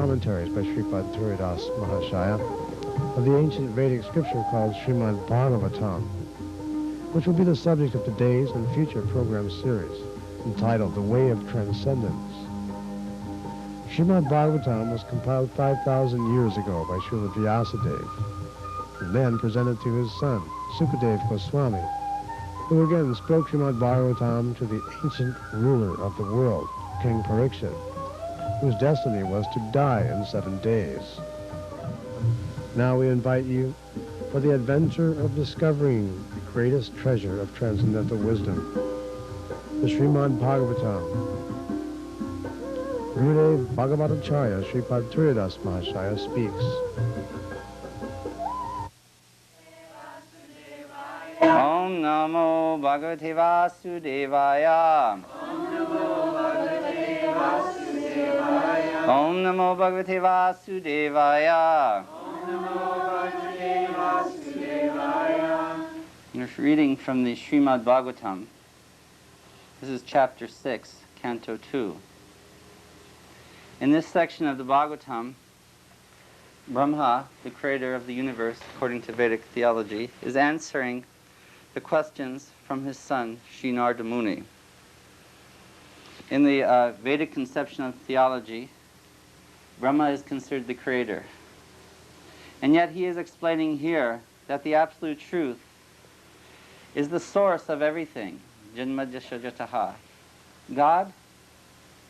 commentaries by Sripad Turiya Das Mahashaya of the ancient Vedic scripture called Srimad Bhagavatam, which will be the subject of today's and future program series, entitled The Way of Transcendence. Srimad Bhagavatam was compiled 5,000 years ago by Srila Vyasadeva, and then presented to his son, Sukadeva Goswami, who again spoke Srimad Bhagavatam to the ancient ruler of the world, King Parikshit, whose destiny was to die in 7 days. Now we invite you for the adventure of discovering the greatest treasure of transcendental wisdom, the Srimad Bhagavatam. Gurudev Bhagavatacharya Sripad Turiya Das Mahashaya speaks. Om Namo Bhagavate Vasudevaya. Om Namo Bhagavate Vasudevaya. We're reading from the Srimad Bhagavatam. This is chapter 6, canto 2. In this section of the Bhagavatam, Brahma, the creator of the universe according to Vedic theology, is answering the questions from his son, Sri Narada Muni. In the Vedic conception of theology, Brahma is considered the creator. And yet he is explaining here that the absolute truth is the source of everything. Janmajasha. God,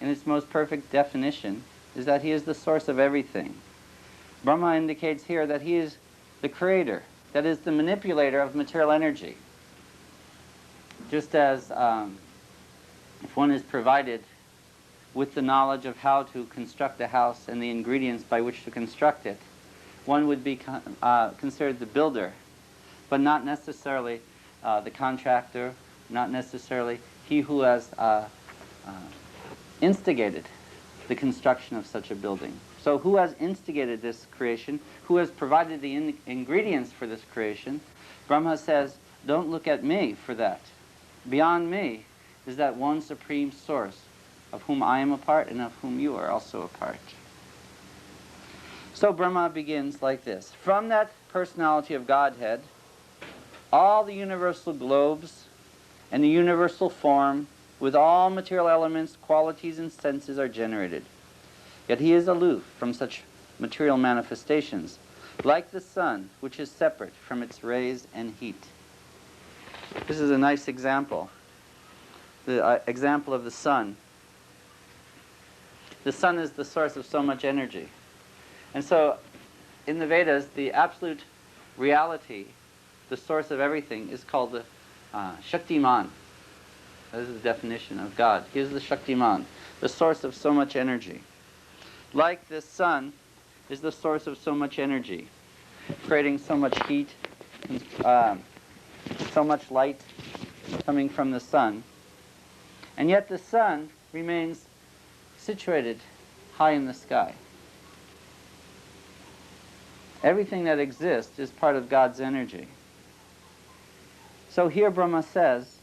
in its most perfect definition, is that he is the source of everything. Brahma indicates here that he is the creator, that is the manipulator of material energy. Just as if one is provided with the knowledge of how to construct a house and the ingredients by which to construct it, one would be considered the builder, but not necessarily the contractor, not necessarily he who has instigated the construction of such a building. So who has instigated this creation? Who has provided the ingredients for this creation? Brahma says, don't look at me for that. Beyond me is that one supreme source of whom I am a part and of whom you are also a part. So Brahma begins like this. From that personality of Godhead, all the universal globes and the universal form with all material elements, qualities, and senses are generated. Yet he is aloof from such material manifestations, like the sun, which is separate from its rays and heat. This is a nice example. The example of the sun. The sun is the source of so much energy. And so, in the Vedas, the absolute reality, the source of everything, is called the Shaktiman. This is the definition of God. He is the Shaktiman, the source of so much energy. Like this sun is the source of so much energy, creating so much heat, so much light coming from the sun. And yet the sun remains situated high in the sky. Everything that exists is part of God's energy. So here Brahma says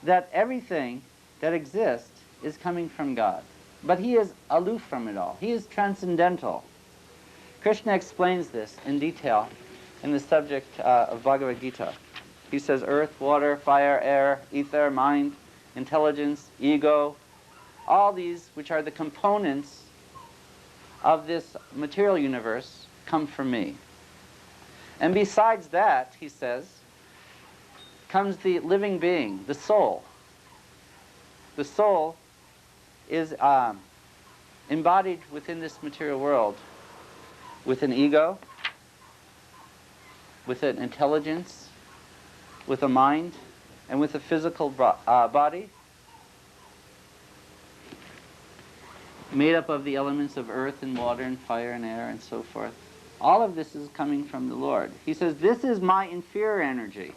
that everything that exists is coming from God. But he is aloof from it all. He is transcendental. Krishna explains this in detail in the subject of Bhagavad Gita. He says earth, water, fire, air, ether, mind, intelligence, ego, all these which are the components of this material universe come from me. And besides that, he says, comes the living being, the soul. The soul is embodied within this material world with an ego, with an intelligence, with a mind, and with a physical body made up of the elements of earth and water and fire and air and so forth. All of this is coming from the Lord. He says, this is my inferior energy,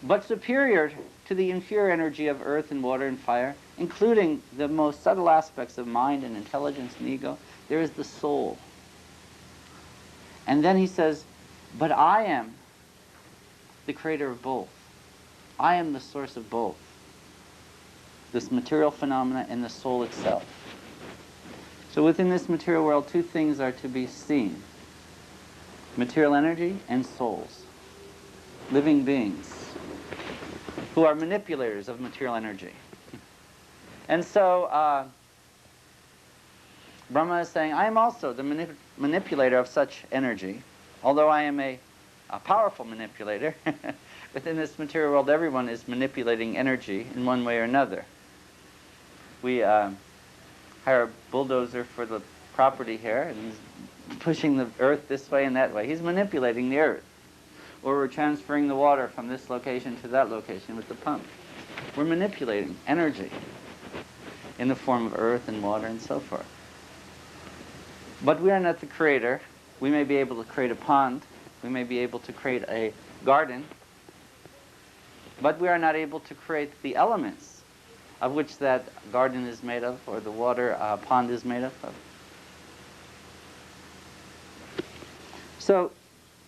but superior to the inferior energy of earth and water and fire, including the most subtle aspects of mind and intelligence and ego. There is the soul. And then he says, but I am the creator of both. I am the source of both, this material phenomena and the soul itself. So within this material world, two things are to be seen: material energy and souls, living beings who are manipulators of material energy. And so Brahma is saying, I am also the manipulator of such energy, although I am a powerful manipulator. Within this material world, everyone is manipulating energy in one way or another. We hire a bulldozer for the property here, and he's pushing the earth this way and that way. He's manipulating the earth. Or we're transferring the water from this location to that location with the pump. We're manipulating energy in the form of earth and water and so forth. But we are not the creator. We may be able to create a pond. We may be able to create a garden. But we are not able to create the elements of which that garden is made of, or the water pond is made of. So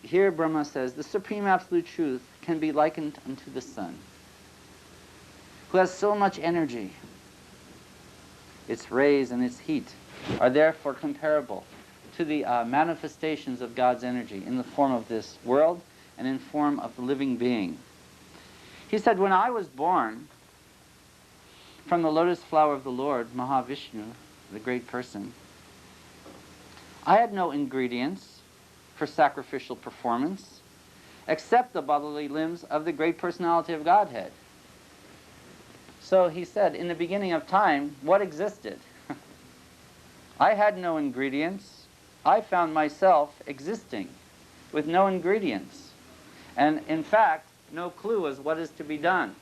here Brahma says, the Supreme Absolute Truth can be likened unto the sun, who has so much energy. Its rays and its heat are therefore comparable to the manifestations of God's energy in the form of this world and in form of the living being. He said, when I was born from the lotus flower of the Lord, Mahavishnu, the great person, I had no ingredients for sacrificial performance except the bodily limbs of the great personality of Godhead. So he said, in the beginning of time, what existed? I had no ingredients. I found myself existing with no ingredients. And in fact, no clue as what is to be done.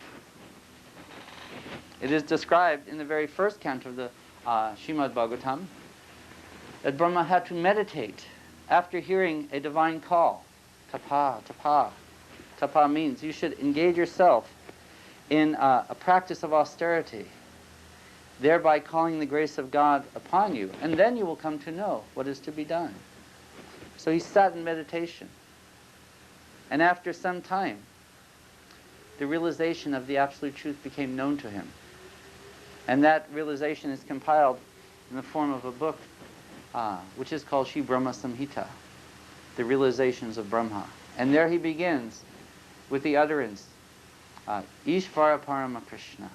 It is described in the very first canto of the Srimad Bhagavatam that Brahma had to meditate after hearing a divine call. Tapa, tapa. Tapa means you should engage yourself in a practice of austerity, thereby calling the grace of God upon you, and then you will come to know what is to be done. So he sat in meditation, and after some time, the realization of the Absolute Truth became known to him. And that realization is compiled in the form of a book which is called Shri Brahma Samhita, the realizations of Brahma. And there he begins with the utterance, Ishvara Parama Krishna.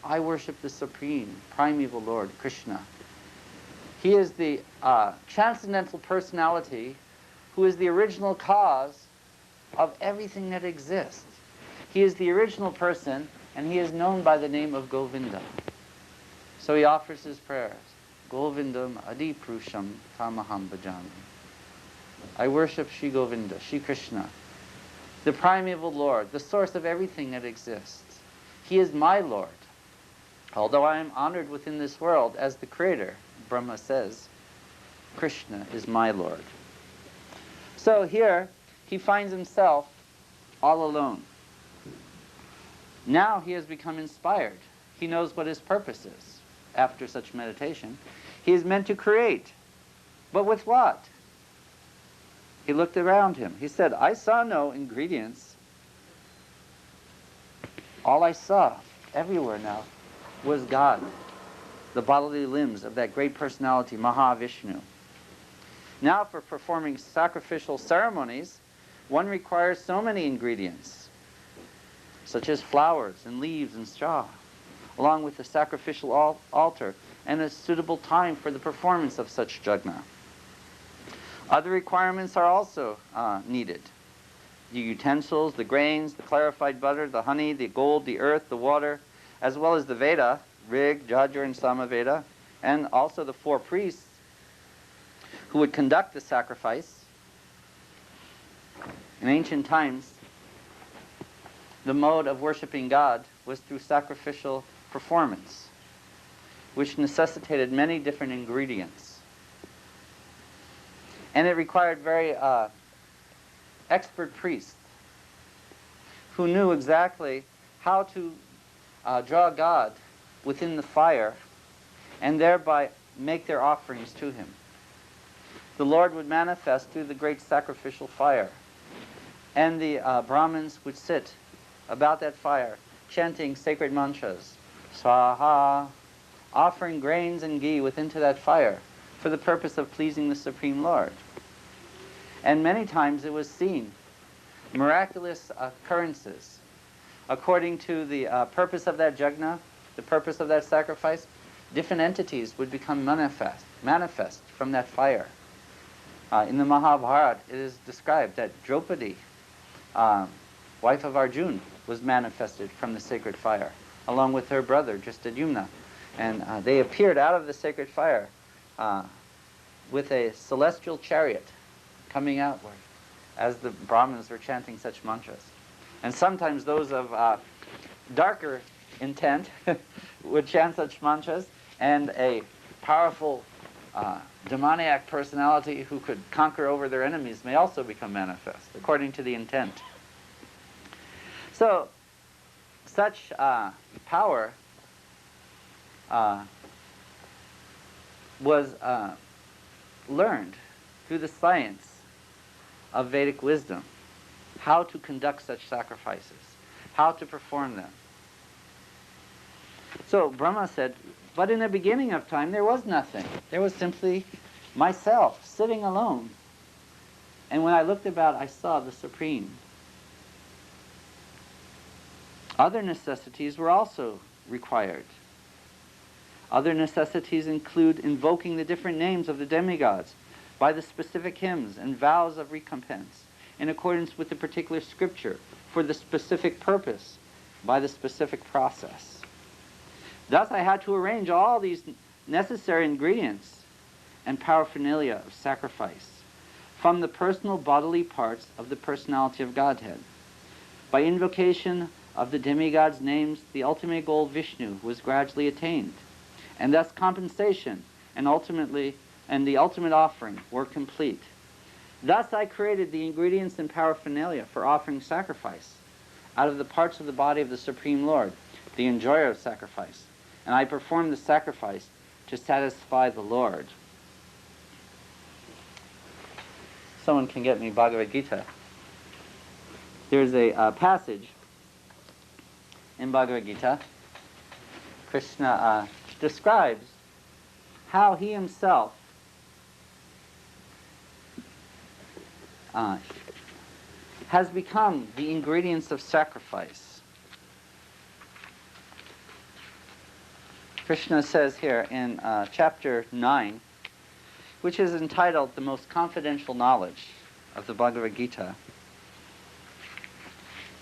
I worship the Supreme, Primeval Lord, Krishna. He is the transcendental personality who is the original cause of everything that exists. He is the original person, and he is known by the name of Govinda. So he offers his prayers. Govindam Adi Prusham Tamaham Bhajami. I worship Shri Govinda, Shri Krishna, the primeval Lord, the source of everything that exists. He is my Lord. Although I am honored within this world as the creator, Brahma says, Krishna is my Lord. So here, he finds himself all alone. Now he has become inspired. He knows what his purpose is after such meditation. He is meant to create. But with what? He looked around him. He said, I saw no ingredients. All I saw everywhere now was God, the bodily limbs of that great personality, Mahavishnu. Now for performing sacrificial ceremonies, one requires so many ingredients, such as flowers and leaves and straw, along with the sacrificial altar and a suitable time for the performance of such yajna. Other requirements are also needed. The utensils, the grains, the clarified butter, the honey, the gold, the earth, the water, as well as the Veda, Rig, Yajur, and Samaveda, and also the 4 priests who would conduct the sacrifice. In ancient times, the mode of worshiping God was through sacrificial performance, which necessitated many different ingredients. And it required very expert priests who knew exactly how to draw God within the fire and thereby make their offerings to him. The Lord would manifest through the great sacrificial fire, and the Brahmins would sit about that fire chanting sacred mantras, Swaha, offering grains and ghee within to that fire for the purpose of pleasing the Supreme Lord. And many times it was seen, miraculous occurrences. According to the purpose of that yajna, the purpose of that sacrifice, different entities would become manifest from that fire. In the Mahabharata, it is described that Draupadi, wife of Arjuna, was manifested from the sacred fire, along with her brother, Drishtadyumna. And they appeared out of the sacred fire with a celestial chariot coming outward as the Brahmins were chanting such mantras. And sometimes those of darker intent would chant such mantras, and a powerful demoniac personality who could conquer over their enemies may also become manifest, according to the intent. So, such power was learned through the science of Vedic wisdom, how to conduct such sacrifices, how to perform them. So Brahma said, but in the beginning of time there was nothing. There was simply myself sitting alone. And when I looked about, I saw the Supreme. Other necessities were also required. Other necessities include invoking the different names of the demigods by the specific hymns and vows of recompense in accordance with the particular scripture for the specific purpose by the specific process. Thus I had to arrange all these necessary ingredients and paraphernalia of sacrifice from the personal bodily parts of the personality of Godhead. By invocation of the demigods' names, the ultimate goal, Vishnu, was gradually attained, and thus compensation and the ultimate offering were complete. Thus I created the ingredients and paraphernalia for offering sacrifice out of the parts of the body of the Supreme Lord, the enjoyer of sacrifice, and I performed the sacrifice to satisfy the Lord. Someone can get me Bhagavad Gita. There's a passage in Bhagavad Gita. Krishna describes how he himself has become the ingredients of sacrifice. Krishna says here in chapter 9, which is entitled The Most Confidential Knowledge of the Bhagavad Gita,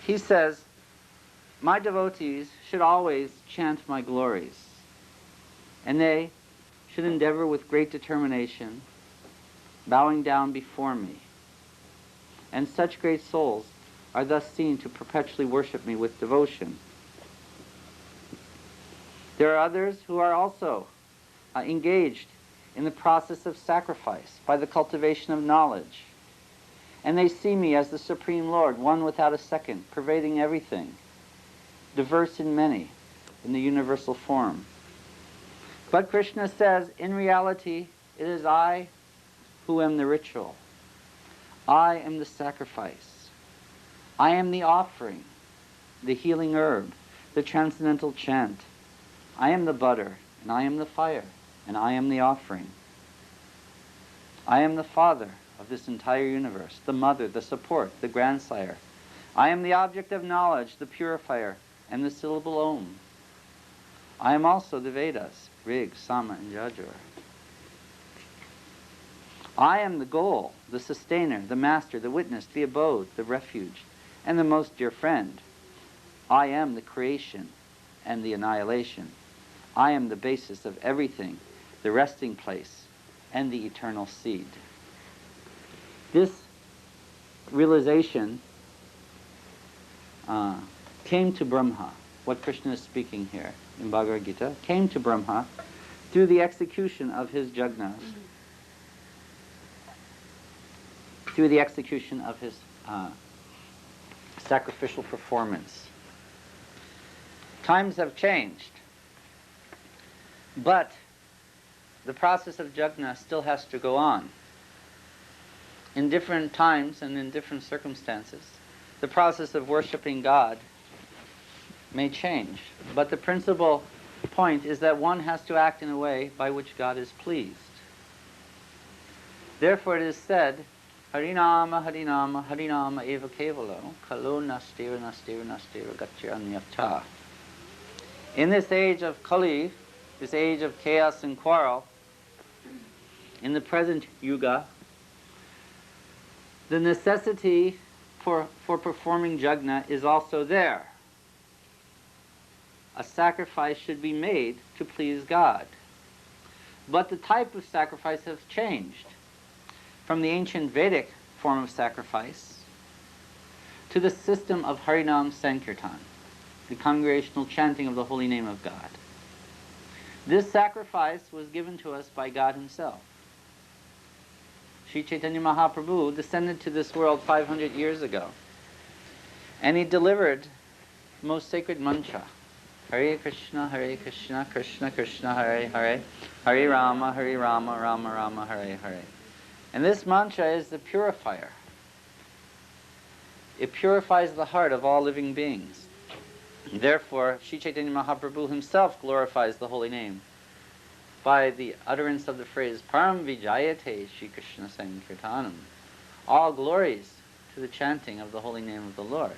he says, my devotees should always chant my glories, and they should endeavor with great determination, bowing down before me. And such great souls are thus seen to perpetually worship me with devotion. There are others who are also engaged in the process of sacrifice by the cultivation of knowledge. And they see me as the Supreme Lord, one without a second, pervading everything, diverse in many, in the universal form. But Krishna says, in reality, it is I who am the ritual. I am the sacrifice. I am the offering, the healing herb, the transcendental chant. I am the butter, and I am the fire, and I am the offering. I am the father of this entire universe, the mother, the support, the grandsire. I am the object of knowledge, the purifier, and the syllable Om. I am also the Vedas, Rig, Sama, and Yajur. I am the goal, the sustainer, the master, the witness, the abode, the refuge, and the most dear friend. I am the creation and the annihilation. I am the basis of everything, the resting place, and the eternal seed. This realization came to Brahma. What Krishna is speaking here in Bhagavad Gita came to Brahma through the execution of his jagnas, through the execution of his sacrificial performance. Times have changed, but the process of jagna still has to go on. In different times and in different circumstances, the process of worshiping God may change, but the principal point is that one has to act in a way by which God is pleased. Therefore it is said, Harinama, Harinama, Harinama eva kevalo, kalo nastira, nastira, nastira, gachyanyata. In this age of Kali, this age of chaos and quarrel, in the present yuga, the necessity for performing yajna is also there. A sacrifice should be made to please God. But the type of sacrifice has changed from the ancient Vedic form of sacrifice to the system of Harinam Sankirtan, the congregational chanting of the holy name of God. This sacrifice was given to us by God himself. Sri Chaitanya Mahaprabhu descended to this world 500 years ago, and he delivered the most sacred mantra, Hare Krishna, Krishna Krishna, Hare Hare, Hare Rama, Rama Rama, Hare Hare. And this mantra is the purifier. It purifies the heart of all living beings. Therefore, Sri Chaitanya Mahaprabhu himself glorifies the holy name by the utterance of the phrase Param Vijayate Shri Krishna Sankirtanam. All glories to the chanting of the holy name of the Lord.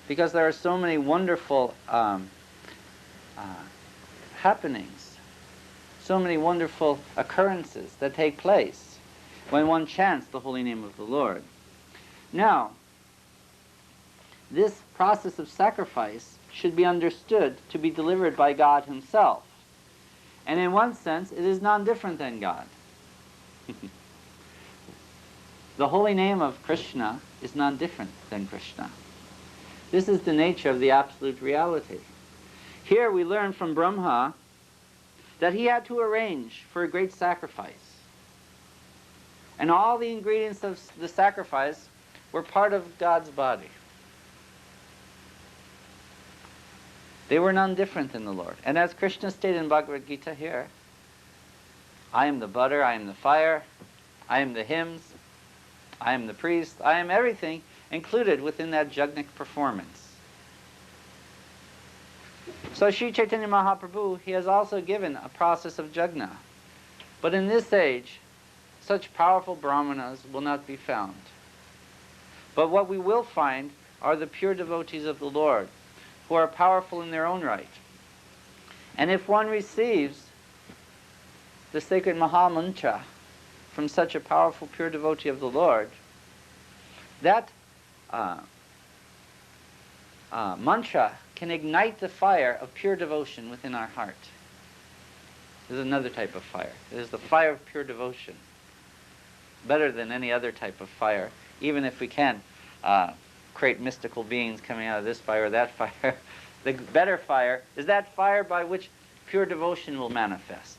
Because there are so many wonderful happenings, so many wonderful occurrences that take place when one chants the holy name of the Lord. Now, this process of sacrifice should be understood to be delivered by God himself. And in one sense, it is non-different than God. The holy name of Krishna is non-different than Krishna. This is the nature of the absolute reality. Here we learn from Brahma that he had to arrange for a great sacrifice. And all the ingredients of the sacrifice were part of God's body. They were none different than the Lord. And as Krishna stated in Bhagavad Gita here, I am the butter, I am the fire, I am the hymns, I am the priest, I am everything included within that jagnic performance. So Sri Chaitanya Mahaprabhu, he has also given a process of jagna. But in this age, such powerful brahmanas will not be found. But what we will find are the pure devotees of the Lord, who are powerful in their own right. And if one receives the sacred Maha Mantra from such a powerful, pure devotee of the Lord, that mantra can ignite the fire of pure devotion within our heart. This is another type of fire. It is the fire of pure devotion. Better than any other type of fire, even if we can create mystical beings coming out of this fire or that fire. The better fire is that fire by which pure devotion will manifest.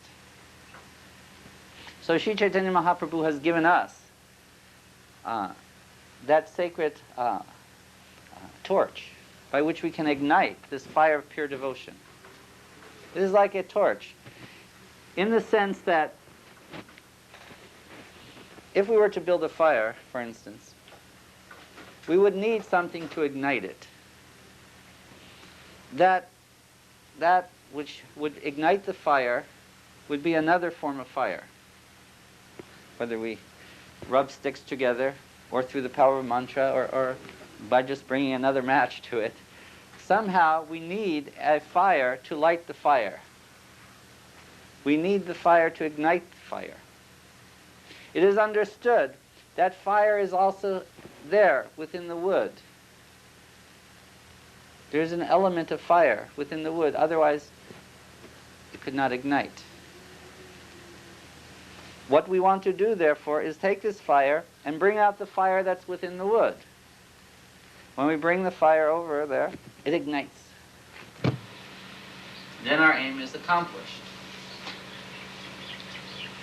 So Sri Chaitanya Mahaprabhu has given us that sacred torch by which we can ignite this fire of pure devotion. It is like a torch in the sense that if we were to build a fire, for instance, we would need something to ignite it. That which would ignite the fire would be another form of fire. Whether we rub sticks together, or through the power of mantra, or by just bringing another match to it, somehow we need a fire to light the fire. We need the fire to ignite the fire. It is understood that fire is also there within the wood. There's an element of fire within the wood, otherwise it could not ignite. What we want to do, therefore, is take this fire and bring out the fire that's within the wood. When we bring the fire over there, it ignites. Then our aim is accomplished.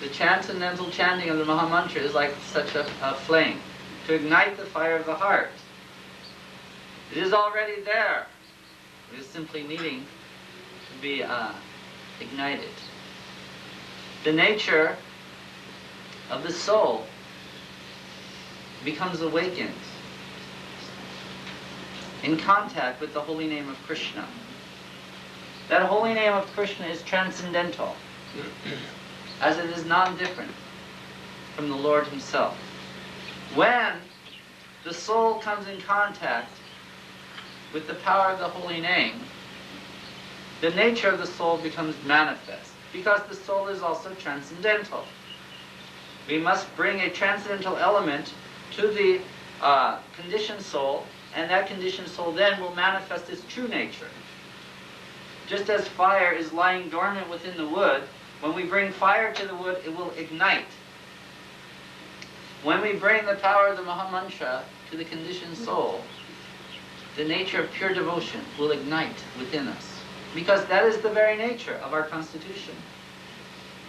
The transcendental chanting of the Maha Mantra is like such a flame, to ignite the fire of the heart. It is already there. It is simply needing to be ignited. The nature of the soul becomes awakened in contact with the holy name of Krishna. That holy name of Krishna is transcendental, as it is non-different. from the Lord himself. When the soul comes in contact with the power of the holy name, the nature of the soul becomes manifest, because the soul is also transcendental. We must bring a transcendental element to the conditioned soul, and that conditioned soul then will manifest its true nature. Just as fire is lying dormant within the wood, when we bring fire to the wood, it will ignite. When we bring the power of the Maha Mantra to the conditioned soul, the nature of pure devotion will ignite within us. Because that is the very nature of our constitution.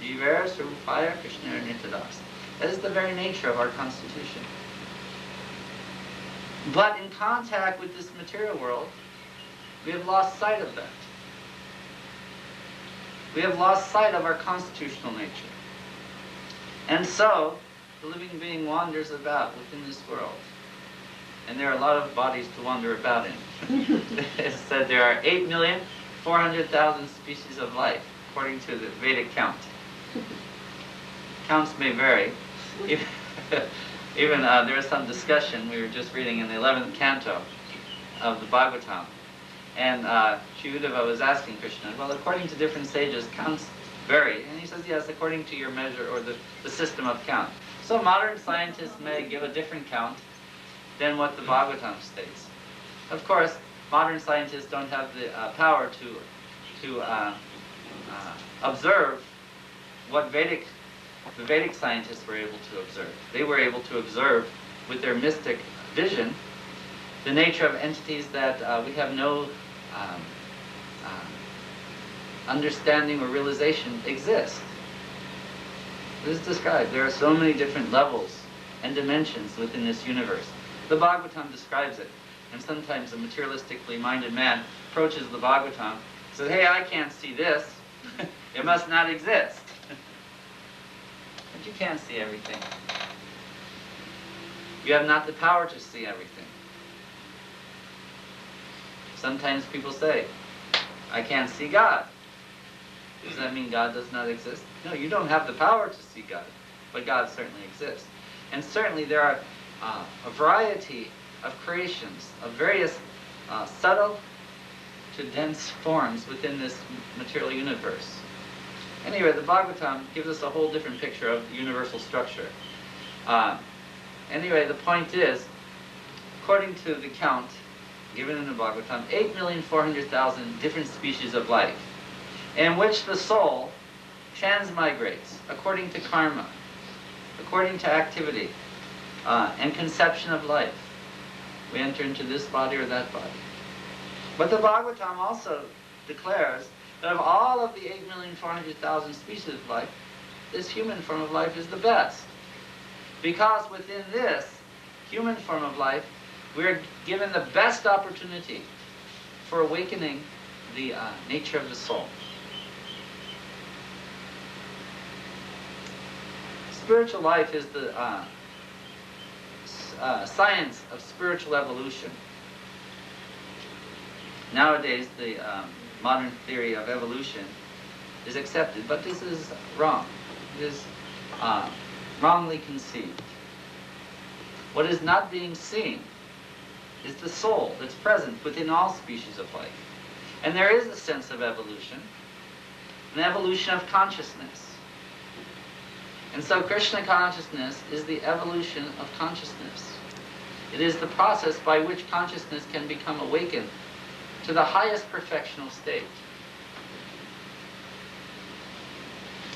Jivera Sarupaya Krishna Nitadas. That is the very nature of our constitution. But in contact with this material world, we have lost sight of that. We have lost sight of our constitutional nature. And so, the living being wanders about within this world. And there are a lot of bodies to wander about in. It said there are 8,400,000 species of life, according to the Vedic count. Counts may vary. Even there was some discussion we were just reading in the 11th canto of the Bhagavatam. And Sri Uddhava was asking Krishna, well, according to different sages, counts vary. And he says, yes, according to your measure or the system of count. So modern scientists may give a different count than what the Bhagavatam states. Of course, modern scientists don't have the power to observe what the Vedic scientists were able to observe. They were able to observe with their mystic vision the nature of entities that we have no understanding or realization exist. This is described. There are so many different levels and dimensions within this universe. The Bhagavatam describes it. And sometimes a materialistically minded man approaches the Bhagavatam and says, hey, I can't see this. It must not exist. But you can't see everything. You have not the power to see everything. Sometimes people say, I can't see God. Does that mean God does not exist? No, you don't have the power to see God, but God certainly exists. And certainly there are a variety of creations, of various subtle to dense forms within this material universe. Anyway, the Bhagavatam gives us a whole different picture of the universal structure. Anyway, the point is, according to the count given in the Bhagavatam, 8,400,000 different species of life, in which the soul transmigrates according to karma, according to activity, and conception of life. We enter into this body or that body. But the Bhagavatam also declares that of all of the 8,400,000 species of life, this human form of life is the best. Because within this human form of life, we are given the best opportunity for awakening the nature of the soul. Spiritual life is the science of spiritual evolution. Nowadays, the modern theory of evolution is accepted, but this is wrong. It is wrongly conceived. What is not being seen is the soul that's present within all species of life. And there is a sense of evolution, an evolution of consciousness. And so Krishna consciousness is the evolution of consciousness. It is the process by which consciousness can become awakened to the highest perfectional state.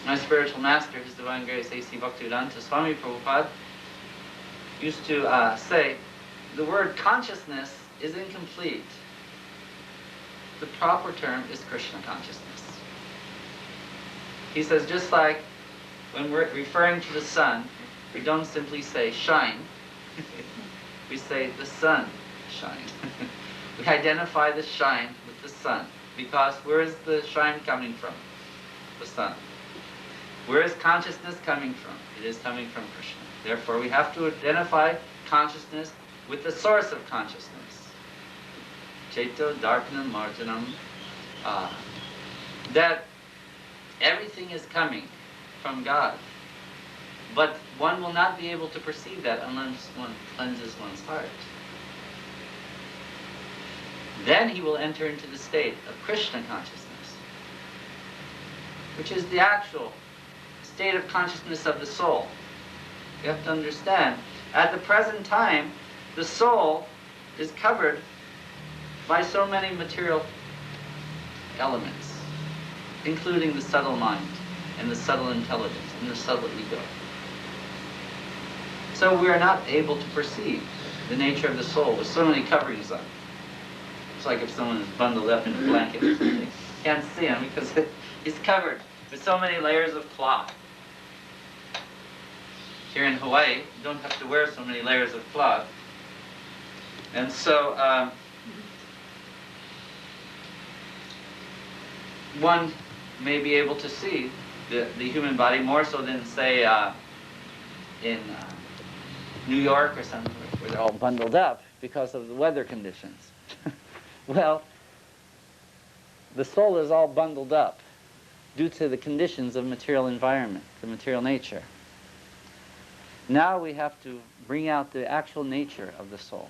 My spiritual master, His Divine Grace A.C. Bhaktivedanta Swami Prabhupada, used to say, the word consciousness is incomplete. The proper term is Krishna consciousness. He says, just like when we're referring to the sun, we don't simply say shine. We say the sun shine. We identify the shine with the sun, because where is the shine coming from? The sun. Where is consciousness coming from? It is coming from Krishna. Therefore, we have to identify consciousness with the source of consciousness. Chaito Darpanam Marjanam. That everything is coming from God. But one will not be able to perceive that unless one cleanses one's heart. Then he will enter into the state of Krishna consciousness, which is the actual state of consciousness of the soul. You have to understand, at the present time, the soul is covered by so many material elements, including the subtle mind, and the subtle intelligence, and the subtle ego. So we are not able to perceive the nature of the soul with so many coverings on. It's like if someone is bundled up in a blanket or something. You can't see him because he's covered with so many layers of cloth. Here in Hawaii, you don't have to wear so many layers of cloth. And so one may be able to see the human body more so than, say, in New York or somewhere where they're all bundled up because of the weather conditions. Well, the soul is all bundled up due to the conditions of material environment, the material nature. Now we have to bring out the actual nature of the soul.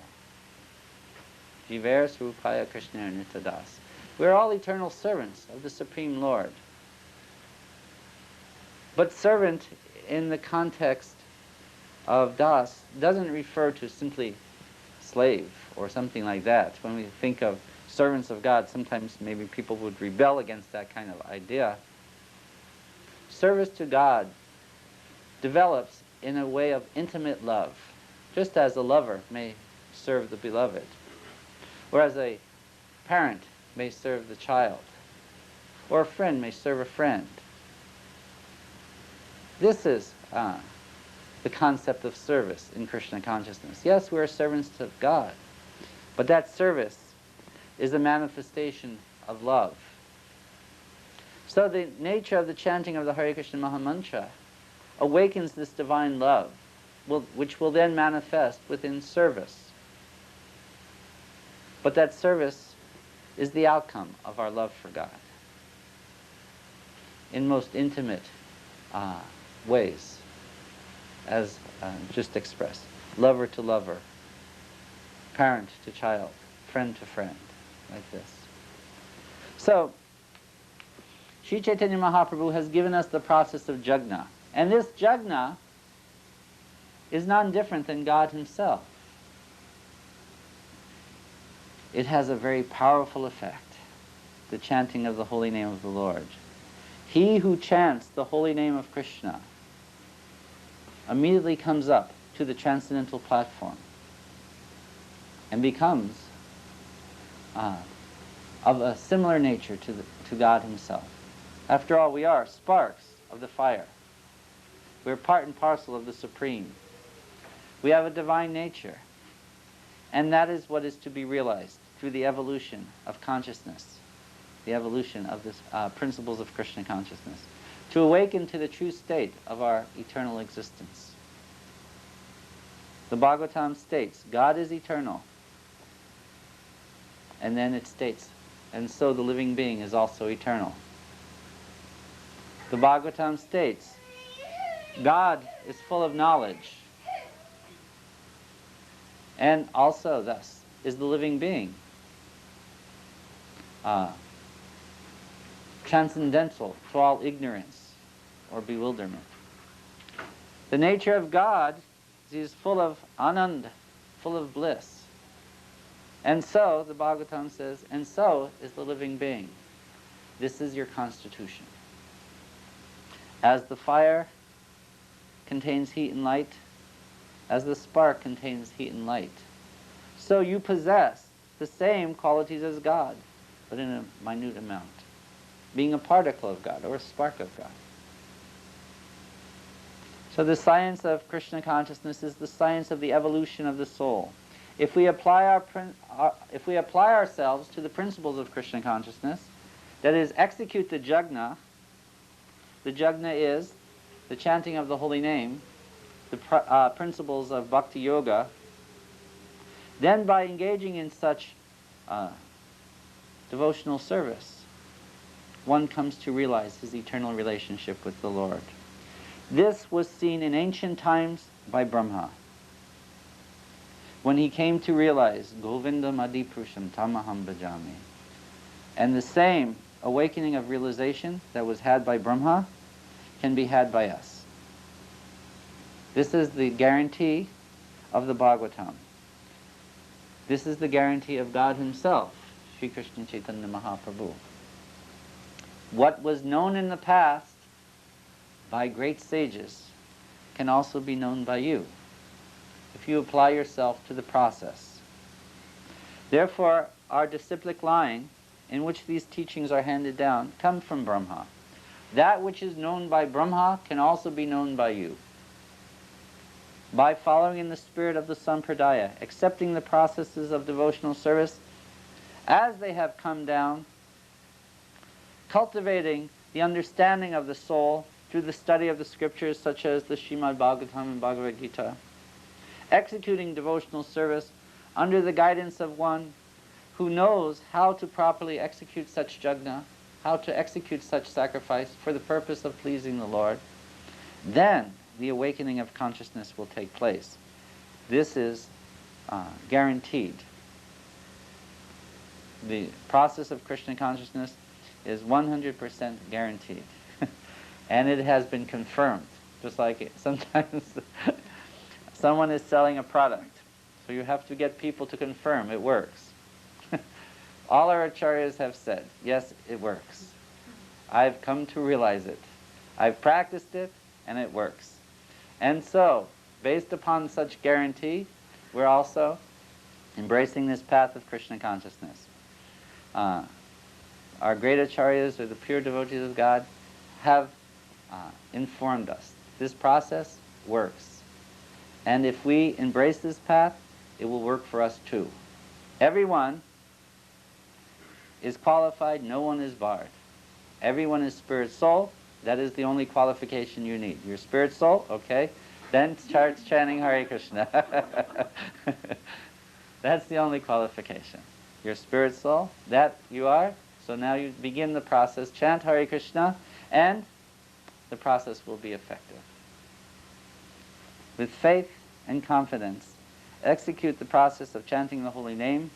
Jiver Srupaya Krishna Nitadas. We're all eternal servants of the Supreme Lord. But servant in the context of Das doesn't refer to simply slave or something like that. When we think of servants of God, sometimes maybe people would rebel against that kind of idea. Service to God develops in a way of intimate love, just as a lover may serve the beloved, whereas a parent may serve the child, or a friend may serve a friend. This is the concept of service in Krishna consciousness. Yes, we are servants to God, but that service is a manifestation of love. So the nature of the chanting of the Hare Krishna Mahamantra awakens this divine love, which will then manifest within service. But that service is the outcome of our love for God in most intimate ways, as just expressed. Lover to lover, parent to child, friend to friend, like this. So, Sri Chaitanya Mahaprabhu has given us the process of jagna. And this jagna is none different than God himself. It has a very powerful effect, the chanting of the holy name of the Lord. He who chants the holy name of Krishna immediately comes up to the transcendental platform and becomes of a similar nature to God himself. After all, we are sparks of the fire. We're part and parcel of the Supreme. We have a divine nature, and that is what is to be realized through the evolution of consciousness, the evolution of the principles of Krishna consciousness, to awaken to the true state of our eternal existence. The Bhagavatam states, God is eternal. And then it states, and so the living being is also eternal. The Bhagavatam states, God is full of knowledge. And also, thus, is the living being. Transcendental to all ignorance or bewilderment. The nature of God is full of anand, full of bliss. And so, the Bhagavatam says, and so is the living being. This is your constitution. As the fire contains heat and light, as the spark contains heat and light, so you possess the same qualities as God, but in a minute amount, being a particle of God or a spark of God. So the science of Krishna consciousness is the science of the evolution of the soul. If we apply ourselves to the principles of Krishna consciousness, that is, execute the jagna is the chanting of the holy name, the principles of bhakti yoga, then by engaging in such devotional service, one comes to realize his eternal relationship with the Lord. This was seen in ancient times by Brahma, when he came to realize Govindam Adipurusham Tamaham Bhajami. And the same awakening of realization that was had by Brahma can be had by us. This is the guarantee of the Bhagavatam. This is the guarantee of God himself, Sri Krishna Chaitanya Mahaprabhu. What was known in the past by great sages can also be known by you, if you apply yourself to the process. Therefore, our disciplic line in which these teachings are handed down come from Brahma. That which is known by Brahma can also be known by you. By following in the spirit of the Sampradaya, accepting the processes of devotional service as they have come down, cultivating the understanding of the soul through the study of the scriptures such as the Srimad Bhagavatam and Bhagavad Gita, executing devotional service under the guidance of one who knows how to properly execute such yajna, how to execute such sacrifice for the purpose of pleasing the Lord, then the awakening of consciousness will take place. This is guaranteed. The process of Krishna consciousness is 100% guaranteed. And it has been confirmed. Just like sometimes someone is selling a product, so you have to get people to confirm it works. All our acharyas have said, yes, it works. I've come to realize it. I've practiced it, and it works. And so, based upon such guarantee, we're also embracing this path of Krishna consciousness. Our great acharyas, or the pure devotees of God, have informed us. This process works. And if we embrace this path, it will work for us too. Everyone is qualified, no one is barred. Everyone is spirit soul. That is the only qualification you need. You're spirit soul, okay? Then start chanting Hare Krishna. That's the only qualification. You're spirit soul, that you are. So now you begin the process, chant Hare Krishna, and the process will be effective. With faith and confidence, execute the process of chanting the holy name.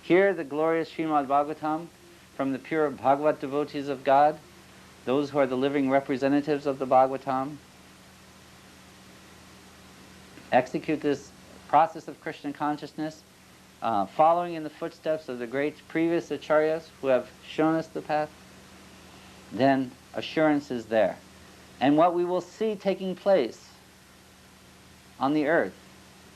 Hear the glorious Srimad Bhagavatam from the pure Bhagavat devotees of God, those who are the living representatives of the Bhagavatam. Execute this process of Krishna consciousness, following in the footsteps of the great previous acharyas who have shown us the path. Then assurance is there. And what we will see taking place on the earth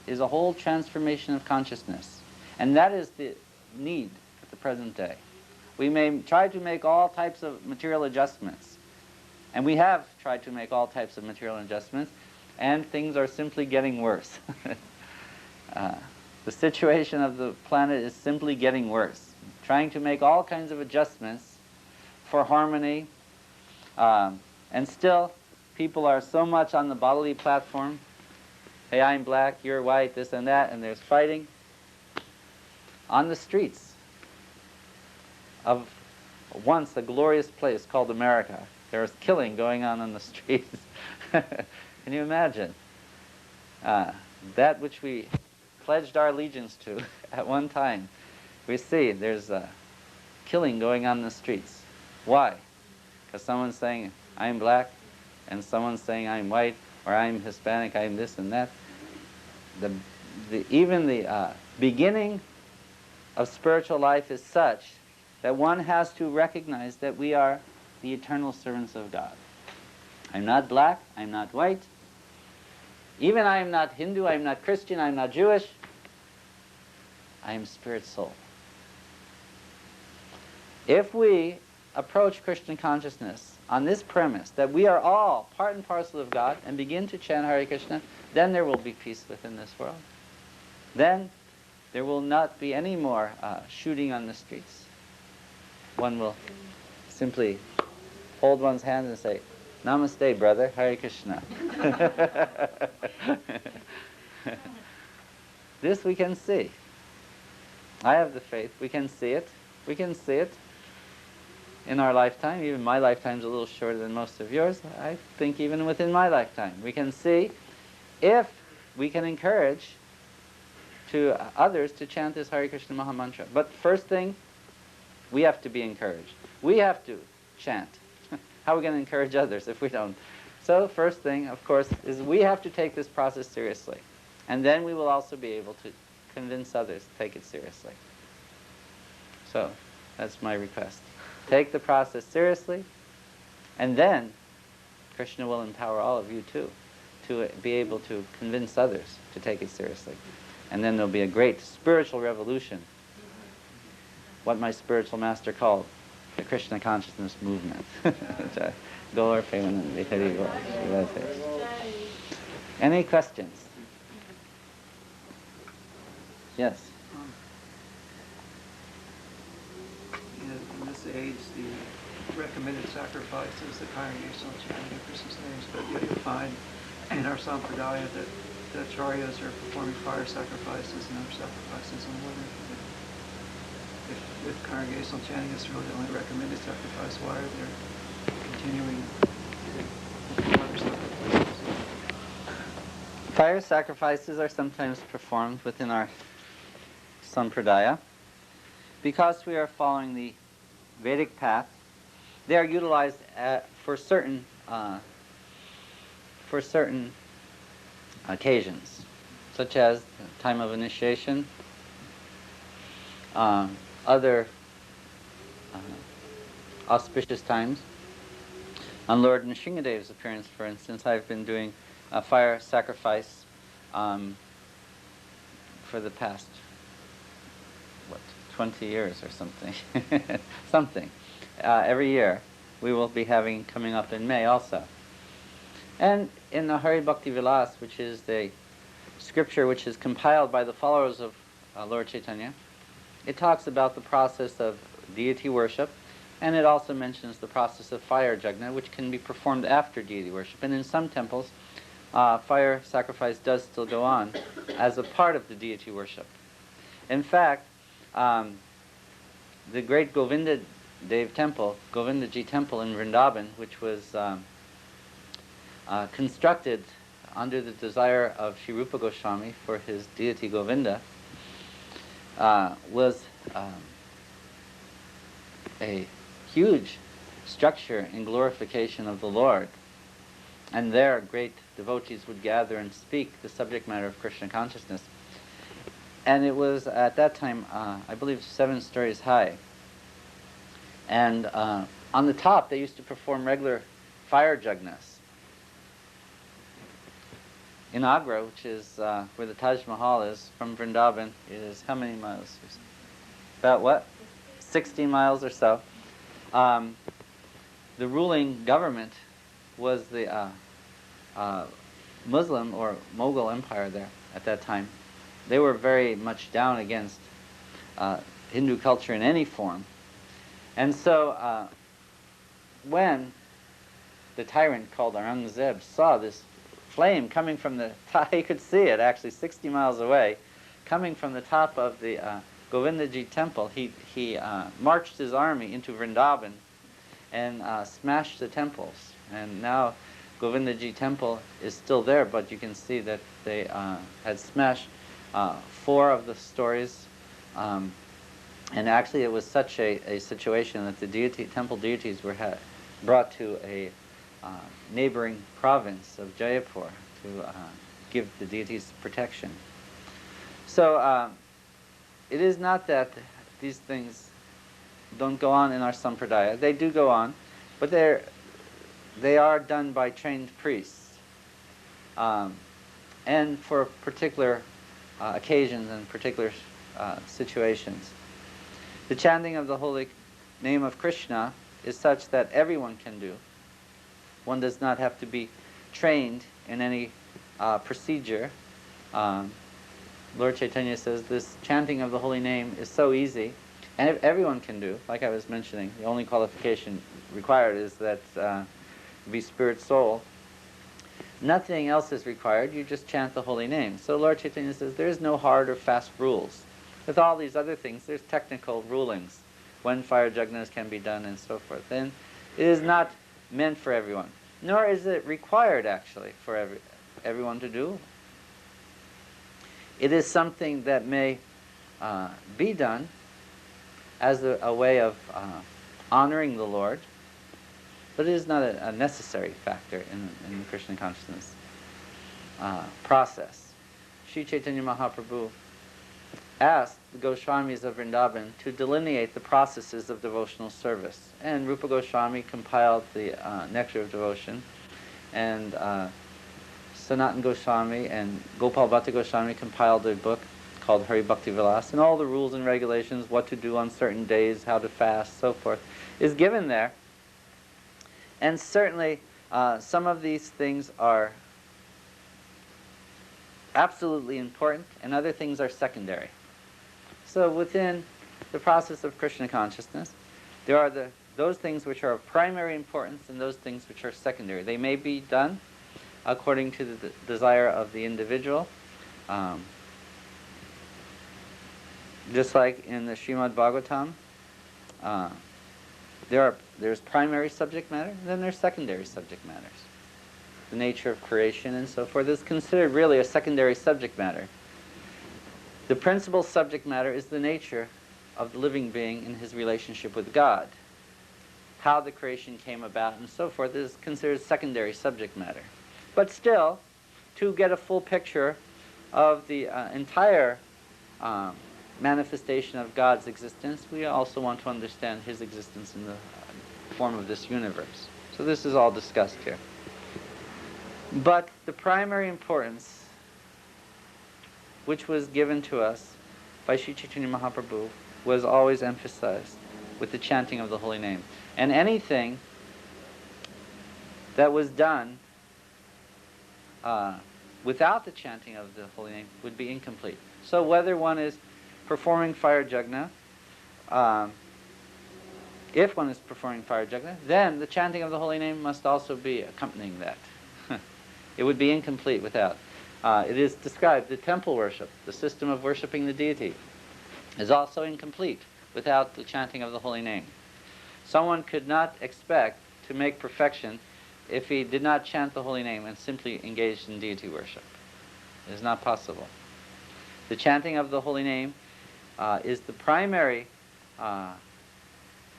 is a whole transformation of consciousness. And that is the need at the present day. We may try to make all types of material adjustments. And we have tried to make all types of material adjustments, and things are simply getting worse. The situation of the planet is simply getting worse. Trying to make all kinds of adjustments for harmony, and still people are so much on the bodily platform. Hey, I'm black, you're white, this and that, and there's fighting on the streets of once a glorious place called America. There's killing going on the streets. Can you imagine? That which we pledged our allegiance to at one time. We see there's killing going on in the streets. Why? Because someone's saying, I'm black, and someone's saying, I'm white, or I'm Hispanic, I'm this and that. Even the beginning of spiritual life is such that one has to recognize that we are the eternal servants of God. I'm not black, I'm not white. Even I am not Hindu, I am not Christian, I am not Jewish. I am spirit soul. If we approach Krishna consciousness on this premise that we are all part and parcel of God and begin to chant Hare Krishna, then there will be peace within this world. Then there will not be any more shooting on the streets. One will simply hold one's hand and say, Namaste, brother, Hare Krishna. This we can see. I have the faith. We can see it. We can see it. in our lifetime. Even my lifetime's a little shorter than most of yours. I think even within my lifetime, we can see if we can encourage to others to chant this Hare Krishna Maha Mantra. But first thing, we have to be encouraged. We have to chant. How are we going to encourage others if we don't? So first thing, of course, is we have to take this process seriously. And then we will also be able to convince others to take it seriously. So that's my request. Take the process seriously, and then Krishna will empower all of you too to be able to convince others to take it seriously. And then there'll be a great spiritual revolution, what my spiritual master called the Krishna consciousness movement. Any questions? Yes. In this age, the recommended sacrifice is the congregational chanting of Krishna's names, but you'll find in our Sampradaya that the acharyas are performing fire sacrifices and other sacrifices. I'm wondering if congregational chanting is really the only recommended sacrifice, why are they continuing to perform other sacrifices? Fire sacrifices are sometimes performed within our Sampradaya because we are following the Vedic path. They are utilized for certain occasions, such as the time of initiation, other auspicious times. On Lord Nrsingadev's appearance, for instance, I've been doing a fire sacrifice for the past, 20 years or something. Every year we will be having coming up in May also. And in the Hari Bhakti Vilas, which is the scripture which is compiled by the followers of Lord Chaitanya, it talks about the process of deity worship, and it also mentions the process of fire yajna, which can be performed after deity worship. And in some temples, fire sacrifice does still go on as a part of the deity worship. In fact, the great Govinda Dev temple, Govindaji temple in Vrindaban, which was constructed under the desire of Sri Rupa Goswami for his deity Govinda, was a huge structure in glorification of the Lord. And there great devotees would gather and speak the subject matter of Krishna consciousness. And it was at that time, I believe, 7 stories high. And on the top they used to perform regular fire yajnas. In Agra, which is where the Taj Mahal is, from Vrindaban, it is how many miles? About what? 60 miles or so. The ruling government was the Muslim or Mughal Empire there at that time. They were very much down against Hindu culture in any form. And so when the tyrant called Aurangzeb saw this flame coming from the top, he could see it actually 60 miles away, coming from the top of the Govindaji temple, he marched his army into Vrindaban and smashed the temples. And now Govindaji temple is still there, but you can see that they had smashed 4 of the stories. And actually it was such a situation that the temple deities were brought to a neighboring province of Jaipur to give the deities protection. So it is not that these things don't go on in our Sampradaya. They do go on, but they are done by trained priests and for particular occasions and particular situations. The chanting of the holy name of Krishna is such that everyone can do. One does not have to be trained in any procedure. Lord Chaitanya says this chanting of the holy name is so easy, and if everyone can do, like I was mentioning, the only qualification required is that be spirit soul. Nothing else is required, you just chant the holy name. So Lord Chaitanya says there is no hard or fast rules. With all these other things, there's technical rulings when fire yajnas can be done and so forth. And it is not meant for everyone, nor is it required actually for everyone to do. It is something that may be done as a way of honoring the Lord, but it is not a necessary factor in the Krishna consciousness process. Sri Chaitanya Mahaprabhu asked the Goswamis of Vrindaban to delineate the processes of devotional service. And Rupa Goswami compiled the Nectar of Devotion, and Sanatan Goswami and Gopal Bhatta Goswami compiled a book called Hari Bhakti Vilas, and all the rules and regulations, what to do on certain days, how to fast, so forth, is given there. And certainly some of these things are absolutely important, and other things are secondary. So within the process of Krishna consciousness, there are those things which are of primary importance and those things which are secondary. They may be done according to the desire of the individual. Just like in the Srimad Bhagavatam, there's primary subject matter, and then there's secondary subject matters. The nature of creation and so forth is considered really a secondary subject matter. The principal subject matter is the nature of the living being in his relationship with God. How the creation came about and so forth is considered secondary subject matter. But still, to get a full picture of the entire manifestation of God's existence, we also want to understand his existence in the form of this universe. So this is all discussed here. But the primary importance which was given to us by Sri Chaitanya Mahaprabhu was always emphasized with the chanting of the holy name. And anything that was done without the chanting of the holy name would be incomplete. So whether one is performing fire yajna, if one is performing fire yajna, then the chanting of the holy name must also be accompanying that. It would be incomplete without. It is described, the temple worship, the system of worshiping the deity, is also incomplete without the chanting of the holy name. Someone could not expect to make perfection if he did not chant the holy name and simply engaged in deity worship. It is not possible. The chanting of the holy name is the primary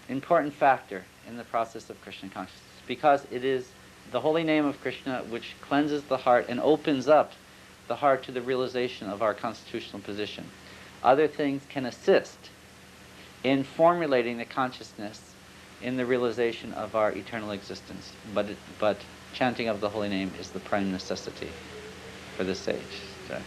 important factor in the process of Krishna consciousness, because it is the holy name of Krishna which cleanses the heart and opens up the heart to the realization of our constitutional position. Other things can assist in formulating the consciousness in the realization of our eternal existence, but chanting of the holy name is the prime necessity for the sage. So.